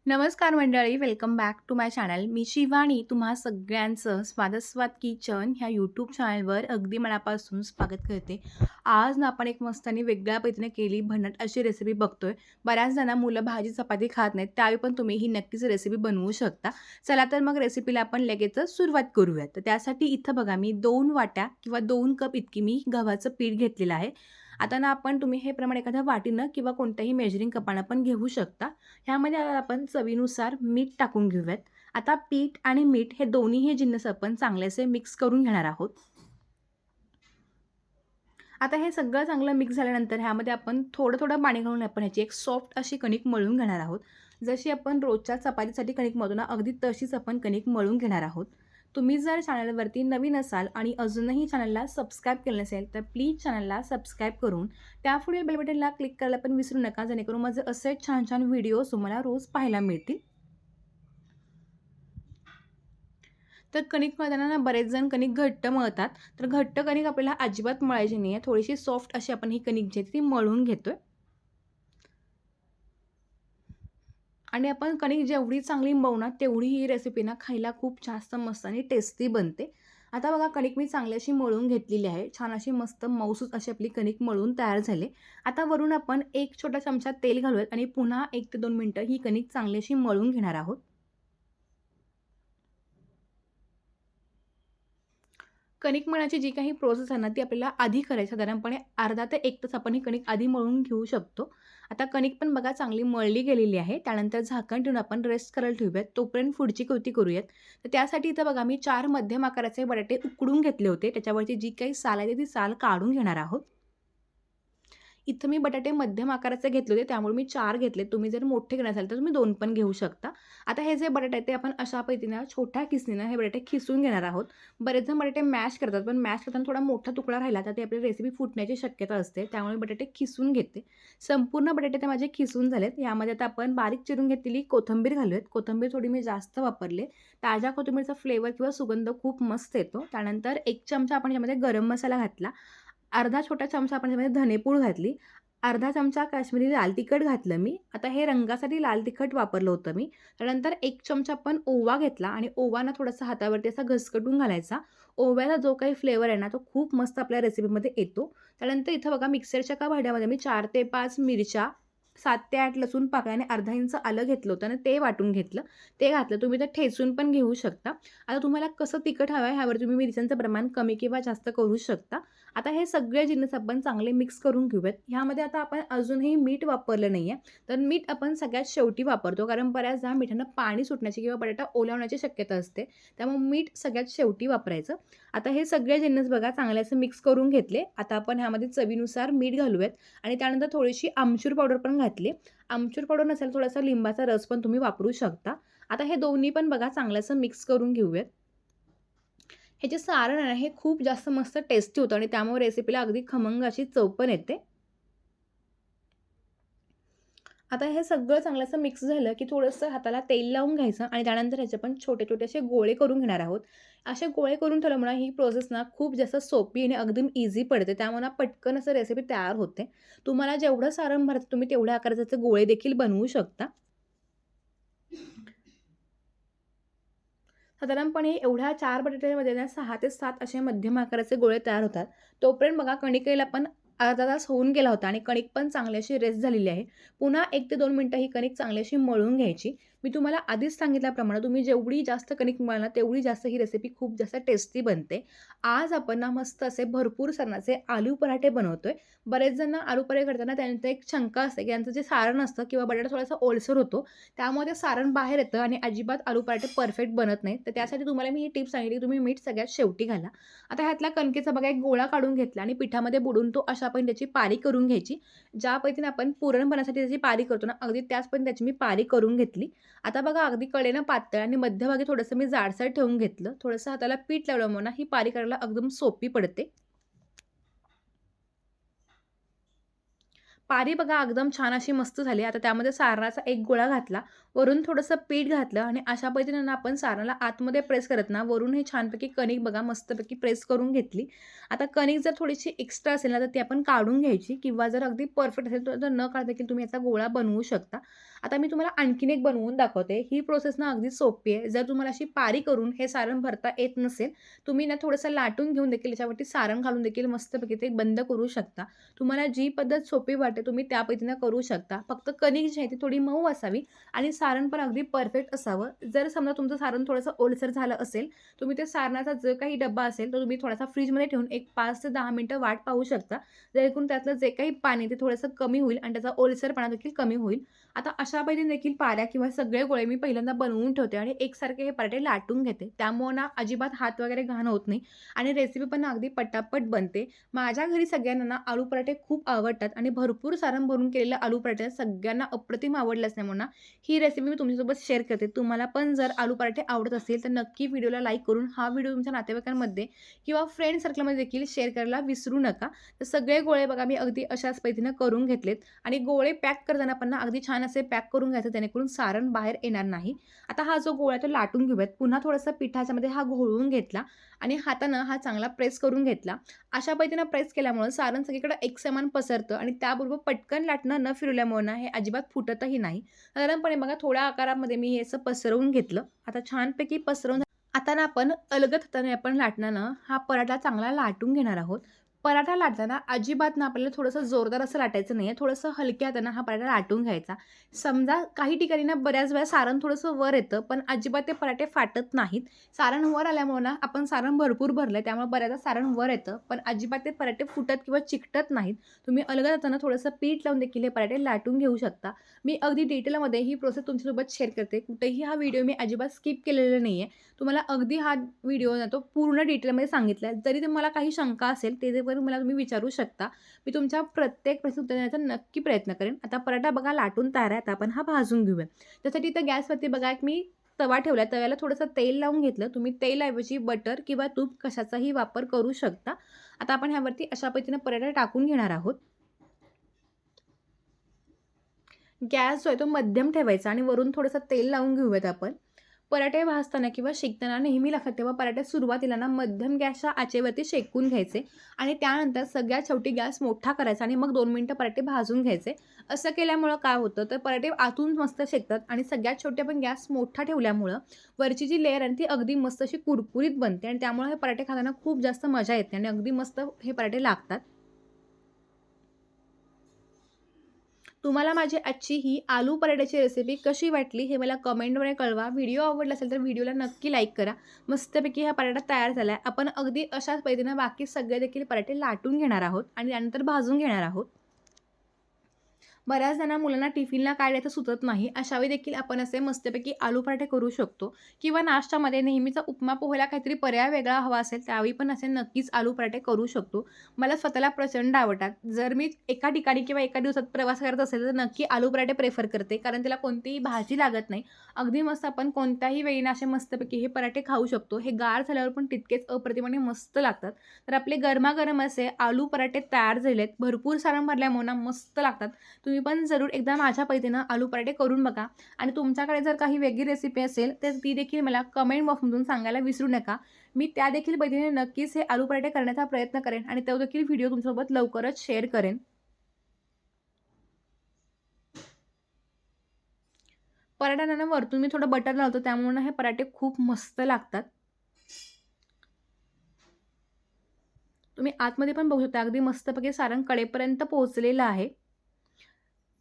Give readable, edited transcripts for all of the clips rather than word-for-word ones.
नमस्कार मंडळी, welcome back to my channel. मी शिवानी तुम्हा सगळ्यांचं स्वाद किचन ह्या यूट्यूब चॅनलवर अगदी मनापासून स्वागत करते. आज ना आपण एक मस्त आणि वेगळ्या पद्धतीने केली भन्नाट अशी रेसिपी बघतोय. बऱ्याच जणांना मुलं भाजी चपाती खात नाहीत, त्यावेळी पण तुम्ही ही नक्कीच रेसिपी बनवू शकता. चला तर मग रेसिपीला आपण लगेचच सुरुवात करूयात. तर त्यासाठी इथं बघा मी 2 वाट्या किंवा 2 कप इतकी मी गव्हाचं पीठ घेतलेलं आहे. आता ना आपण तुम्ही हे प्रमाण एखाद्या वाटीनं किंवा कोणत्याही मेजरिंग कपानं पण घेऊ शकता. ह्यामध्ये आपण चवीनुसार मीठ टाकून घेऊयात. आता पीठ आणि मीठ हे दोन्हीही जिन्नस आपण चांगलेसे मिक्स करून घेणार आहोत. आता हे सगळं चांगलं मिक्स झाल्यानंतर ह्यामध्ये आपण थोडं पाणी घालून आपण ह्याची एक सॉफ्ट अशी कणिक मळून घेणार आहोत. जशी आपण रोजच्या चपातीसाठी कणिक मळतो ना, अगदी तशीच आपण कणिक मळून घेणार आहोत. तुम्ही जर चॅनलवरती नवीन असाल आणि अजूनही चॅनलला सबस्क्राईब केलं नसेल, तर प्लीज चॅनलला सबस्क्राईब करून त्यापुढील बेल बटनला क्लिक करायला पण विसरू नका, जेणेकरून माझे असे छान व्हिडिओज तुम्हाला रोज पाहायला मिळतील. तर कणिक मळताना ना बरेच जण कणिक घट्ट मळतात. तर घट्ट कणिक आपल्याला अजिबात मळायची नाही आहे. थोडीशी सॉफ्ट अशी आपण ही कणिक जी आहे ती मळून घेतोय. आणि आपण कणिक जेवढी चांगली मळू ना, तेवढी ही रेसिपी ना खायला खूप जास्त मस्त आणि टेस्टी बनते. आता बघा कणिक मी चांगली अशी मळून घेतलेली आहे. छान अशी मस्त मऊसूत अशी आपली कणिक मळून तयार झाली. आता वरून आपण 1 छोटा चमचा तेल घालूयात आणि पुन्हा 1 ते 2 मिनिटं ही कणिक चांगली अशी मळून घेणार आहोत. कणिक मळण्याची जी काही प्रोसेस आहे ना, ती आपल्याला आधी करायची. साधारणपणे अर्धा ते 1 तास आपण ही कणिक आधी मळून घेऊ शकतो. आता कणिक पण बघा चांगली मळली गेलेली आहे. त्यानंतर झाकण ठेवून आपण रेस्ट करायला ठेवूयात. तोपर्यंत पुढची कृती करूयात. तर त्यासाठी इथं बघा मी 4 मध्यम आकाराचे बटाटे उकडून घेतले होते. त्याच्यावरची जी काही साल आहे ती साल काढून घेणार आहोत. इथं मी बटाटे मध्यम आकाराचे घेतले होते, त्यामुळे मी 4 घेतले. तुम्ही जर मोठे घेणार असाल तर तुम्ही 2 पण घेऊ शकता. आता हे जे बटाटे आहेत ते आपण अशा पद्धतीनं छोट्या खिसणीनं हे बटाटे खिसून घेणार आहोत. बरेच जण बटाटे मॅश करतात, पण मॅश करताना थोडा मोठा तुकडा राहिला तर ते आपली रेसिपी फुटण्याची शक्यता असते. त्यामुळे बटाटे खिसून घेते. संपूर्ण बटाटे ते माझे खिसून झालेत. यामध्ये आता आपण बारीक चिरून घेतलेली कोथिंबीर घालूयात. कोथिंबीर थोडी मी जास्त वापरली. ताज्या कोथिंबीरचा फ्लेवर किंवा सुगंध खूप मस्त येतो. त्यानंतर 1 चमचा आपण यामध्ये गरम मसाला घातला. अर्धा छोटा चमचा आपण त्याच्यामध्ये धनेपूड घातली. अर्धा चमचा काश्मीरी लाल तिखट घातलं मी. आता हे रंगासाठी लाल तिखट वापरलं होतं मी. त्यानंतर 1 चमचा आपण ओवा घेतला आणि ओवा ना थोडासा हातावरती असा घसकटून घालायचा. ओव्याचा जो काही फ्लेवर आहे ना, तो खूप मस्त आपल्या रेसिपीमध्ये येतो. त्यानंतर इथं बघा मिक्सरच्या एका भांड्यामध्ये मी 4 ते 5 मिरच्या, 7 ते 8 लसूण पाकळ्या आणि अर्धा इंच आलं घेतलं होतं आणि ते वाटून घेतलं. ते घातलं. तुम्ही ते ठेचून पण घेऊ शकता. आता तुम्हाला कसं तिखट हवं आहे, ह्यावर तुम्ही मिरच्यांचं प्रमाण कमी किंवा जास्त करू शकता. आता हे सगळे जिन्नस आपण चांगले मिक्स करून घेऊयात. ह्यामध्ये आता आपण अजूनही मीठ वापरलं नाही आहे. तर मीठ आपण सगळ्यात शेवटी वापरतो, कारण बऱ्याचदा मिठानं पाणी सुटण्याची किंवा बटाटा ओला होण्याची शक्यता असते. त्यामुळे मीठ सगळ्यात शेवटी वापरायचं. आता हे सगळे जिन्नस बघा चांगले असे मिक्स करून घेतले. आता आपण ह्यामध्ये चवीनुसार मीठ घालूयात आणि त्यानंतर थोडीशी आमचूर पावडर पण घातली. आमचूर पावडर नसेल थोडासा लिंबाचा रस पण तुम्ही वापरू शकता. आता हे दोन्ही पण बघा चांगलं असं मिक्स करून घेऊयात. हे जे सारण आहे ना, हे खूप जास्त मस्त टेस्टी होतं आणि त्यामुळे रेसिपीला अगदी खमंग अशी चव पण येते. आता हे सगळं चांगलं असं मिक्स झालं, की थोडंसं हाताला तेल लावून घ्यायचं आणि त्यानंतर ह्याचे पण छोटे असे गोळे करून घेणार आहोत. असे गोळे करून ठेवल्यामुळे ही प्रोसेस ना खूप जास्त सोपी आणि अगदी ईझी पडते. त्यामुळे ना पटकन असं रेसिपी तयार होते. तुम्हाला जेवढं सारण भरायचं तुम्ही तेवढ्या आकाराचे गोळे देखील बनवू शकता. साधारणपणे एवढ्या 4 बटाट्यामध्ये ना 6 ते 7 असे मध्यम आकाराचे गोळे तयार होतात. तोपर्यंत बघा कणिकेला पण अर्धा तास होऊन गेला होता आणि कणिक पण चांगली अशी रेस्ट झालेली आहे. पुन्हा 1 ते 2 मिनिटं ही कणिक चांगली अशी मळून घ्यायची. मी तुम्हाला आधीच सांगितल्याप्रमाणे तुम्ही जेवढी जास्त कणिक मळणार ना, तेवढी जास्त ही रेसिपी खूप जास्त टेस्टी बनते. आज आपण ना मस्त असे भरपूर सारणाचे आलू पराठे बनवतोय. बरेच जण ना आलू पराठे करताना त्यांचं एक शंका असते, की यांचं जे सारण असतं किंवा बटाटा थोडासा ओलसर होतो. त्यामुळे ते सारण बाहेर येतं आणि अजिबात आलू पराठे परफेक्ट बनत नाहीत. तर त्यासाठी तुम्हाला मी ही टिप सांगितली, तुम्ही मीठ सगळ्यात शेवटी घाला. आता ह्यातला कणकेचा बघा एक गोळा काढून घेतला आणि पिठामध्ये बुडवून तो अशा पद्धतीने त्याची पारी करून घ्यायची. ज्या पद्धतीने आपण पुरण बनवण्यासाठी त्याची पारी करतो ना, अगदी त्याच पद्धतीने त्याची मी पारी करून घेतली. आता बघा अगदी कडेनं पातळ आणि मध्यभागी थोडंसं मी जाडसर ठेवून घेतलं. थोडंसं हाताला पीठ लावल्यामुळे ना ही पारी करायला एकदम सोपी पडते. पारी बघा एकदम छान अशी मस्त झाली. आता त्यामध्ये सारणाचा एक गोळा घातला, वरून थोडंसं पीठ घातलं आणि अशा पद्धतीने ना आपण सारणाला आतमध्ये प्रेस करत ना, वरून हे छानपैकी कणिक बघा मस्तपैकी प्रेस करून घेतली. आता कणिक जर थोडीशी एक्स्ट्रा असेल ना, तर ती आपण काढून घ्यायची किंवा जर अगदी परफेक्ट असेल तर न काढता देखील तुम्ही याचा गोळा बनवू शकता. आता मी तुम्हाला आणखीन एक बनवून दाखवते. ही प्रोसेस ना अगदी सोपी आहे. जर तुम्हाला अशी पारी करून हे सारण भरता येत नसेल, तुम्ही ना थोडंसं लाटून घेऊन देखील याच्यावरती सारण घालून देखील मस्तपैकी ते बंद करू शकता. तुम्हाला जी पद्धत सोपी वाटते तुम्ही त्या पद्धतीनं करू शकता. फक्त कणिक जी आहे ती थोडी मऊ असावी आणि सारण पण अगदी परफेक्ट असावं. जर समजा तुमचं सारण थोडंसं ओलसर झालं असेल, तुम्ही ते सारणाचा जो काही डब्बा असेल, तो तुम्ही थोडासा फ्रिजमध्ये ठेवून एक 5 ते 10 मिनिटं वाट पाहू शकता. जेणेकरून त्यातलं जे काही पाणी ते थोडंसं कमी होईल आणि त्याचा ओलसरपणा देखील कमी होईल. आता अशा पद्धतीने देखील पाऱ्या किंवा सगळे गोळे मी पहिल्यांदा बनवून ठेवते आणि एकसारखे हे पराठे लाटून घेते. त्यामुळे ना अजिबात हात वगैरे घाण होत नाही आणि रेसिपी पण अगदी पटापट बनते. माझ्या घरी सगळ्यांना ना आलू पराठे खूप आवडतात आणि भरपूर सारण भरून केलेले आलू पराठे सगळ्यांना अप्रतिम आवडले असल्यामुळे ना ही रेसिपी मी तुमच्यासोबत शेअर करते. तुम्हाला पण जर आलू पराठे आवडत असतील तर नक्की व्हिडिओला लाईक करून हा व्हिडिओ तुमच्या नातेवाईकांमध्ये किंवा फ्रेंड सर्कलमध्ये देखील शेअर करायला विसरू नका. तर सगळे गोळे बघा मी अगदी अशाच पद्धतीनं करून घेतलेत आणि गोळे पॅक करताना पण ना अगदी छान असे पॅक करून घ्यायचं जेणेकरून सारण बाहेर येणार नाही. आता हा जो गोळा आहे तो लाटून घेऊयात. पुन्हा थोडंसं पिठाच्यामध्ये हा घोळवून घेतला आणि हातानं हा चांगला प्रेस करून घेतला. अशा पद्धतीनं प्रेस केल्यामुळं सारण सगळीकडे एकसमान पसरतं आणि त्याबरोबर पटकन लाटणं न फिरवल्यामुळे ना हे अजिबात फुटतही नाही. साधारणपणे बघा थोड्या आकारामध्ये मी हे असं पसरवून घेतलं. आता छानपैकी पसरवून आता ना आपण अलगद हाताने आपण लाटण्यानं हा पराठा चांगला लाटून घेणार आहोत. पराठा लाटताना अजिबात ना आपल्याला थोडंसं जोरदार असं लाटायचं नाही आहे. थोडंसं हलक्या हातानं हा पराठा लाटून घ्यायचा. समजा काही ठिकाणी ना बऱ्याच वेळा सारण थोडंसं वर येतं, पण अजिबात ते पराठे फाटत नाहीत. सारण वर आल्यामुळे ना आपण सारण भरपूर भरलंय त्यामुळे बऱ्याचदा सारण वर येतं, पण अजिबात ते पराठे फुटत किंवा चिकटत नाहीत. तुम्ही अलगद हातानं थोडंसं पीठ लावून देखील हे पराठे लाटून घेऊ शकता. मी अगदी डिटेलमध्ये ही प्रोसेस तुमच्यासोबत शेअर करते. कुठेही हा व्हिडिओ मी अजिबात स्किप केलेला नाहीये. तुम्हाला अगदी हा व्हिडिओ ना तो पूर्ण डिटेलमध्ये सांगितला आहे. जरी तुम्हाला काही शंका असेल ते पण मला तुम्ही विचारू शकता. मी तुमच्या प्रत्येक प्रश्नाचं उत्तर देण्याचा नक्की प्रयत्न करेन. आता पराठा बघा लाटून तयार आहे. आता आपण हा भाजून घेऊया. त्यासाठी इथं गॅसवरती बघा एक मी तवा ठेवला. तव्याला थोडंसं तेल लावून घेतलं. तुम्ही तेलऐवजी बटर किंवा तूप कशाचाही वापर करू शकता. आता आपण ह्यावरती अशा पद्धतीनं पराठा टाकून घेणार आहोत. गॅस जो आहे तो मध्यम ठेवायचा आणि वरून थोडंसं तेल लावून घेऊयात आपण. पराठे भाजताना किंवा शेकताना नेहमी लक्षात ठेवा पराठे सुरुवातीला ना मध्यम गॅसच्या आचेवरती शेकून घ्यायचे आणि त्यानंतर सगळ्यात शेवटी गॅस मोठा करायचा आणि मग 2 मिनिटं पराठे भाजून घ्यायचे. असं केल्यामुळं काय होतं तर पराठे आतून मस्त शेकतात आणि सगळ्यात शेवटी आपण गॅस मोठा ठेवल्यामुळं वरची जी लेयर आहे ती अगदी मस्त अशी कुरकुरीत बनते आणि त्यामुळे हे पराठे खाताना खूप जास्त मजा येते आणि अगदी मस्त हे पराठे लागतात. तुम्हाला माझी आजची ही आलू पराठ्याची रेसिपी कशी वाटली हे मला कमेंटमध्ये कळवा. व्हिडिओ आवडला असेल तर व्हिडिओला नक्की लाईक करा. मस्तपैकी हा पराठा तयार झाला आहे. आपण अगदी अशाच पद्धतीनं बाकी सगळे देखील पराठे लाटून घेणार आहोत आणि त्यानंतर भाजून घेणार आहोत. बऱ्याच जणांना मुलांना टिफिनला काय द्यायचं सुचत नाही. अशावेळी देखील आपण असे मस्तपैकी आलू पराठे करू शकतो किंवा नाश्त्यामध्ये नेहमीचा उपमा पोह्याला काहीतरी पर्याय वेगळा हवा असेल त्यावेळी पण असे नक्कीच आलू पराठे करू शकतो. मला स्वतःला प्रचंड आवडतात. जर मी एका ठिकाणी किंवा एका दिवसात प्रवास करत असेल तर नक्की आलू पराठे प्रेफर करते कारण त्याला कोणतीही भाजी लागत नाही. अगदी मस्त आपण कोणत्याही वेळी ना असे मस्तपैकी हे पराठे खाऊ शकतो. हे गार झाल्यावर पण तितकेच अप्रतिम आणि मस्त लागतात. तर आपले गरमागरम असे आलू पराठे तयार झालेत. भरपूर सारण भरल्यामुळे ना मस्त लागतात. तुम्ही पण जरूर एकदा माझ्या पद्धतीनं आलू पराठे करून बघा आणि तुमच्याकडे जर काही वेगळी रेसिपी असेल तर ती देखील मला कमेंट बॉक्समधून सांगायला विसरू नका. मी त्या देखील पद्धतीने नक्कीच हे आलू पराठे करण्याचा प्रयत्न करेन आणि तो देखील व्हिडिओ तुमच्यासोबत लवकरच शेअर करेन. पराठ्यांना वरतून मी थोडं बटर लावतो त्यामुळे हे पराठे खूप मस्त लागतात. तुम्ही आतमध्ये पण बघू शकता अगदी मस्तपैकी सारण कडेपर्यंत पोहोचलेलं आहे.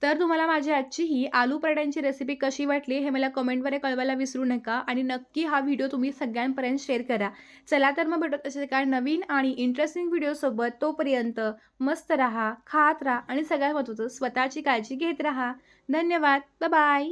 तर तुम्हाला माझी आजची ही आलू पराठ्यांची रेसिपी कशी वाटली हे मला कमेंटमध्ये कळवायला विसरू नका आणि नक्की हा व्हिडिओ तुम्ही सगळ्यांपर्यंत शेअर करा. चला तर मग भेटत असे एका नवीन आणि इंटरेस्टिंग व्हिडिओसोबत. तोपर्यंत मस्त राहा, खात राहा आणि सगळ्यात महत्त्वाचं स्वतःची काळजी घेत राहा. धन्यवाद. बाय.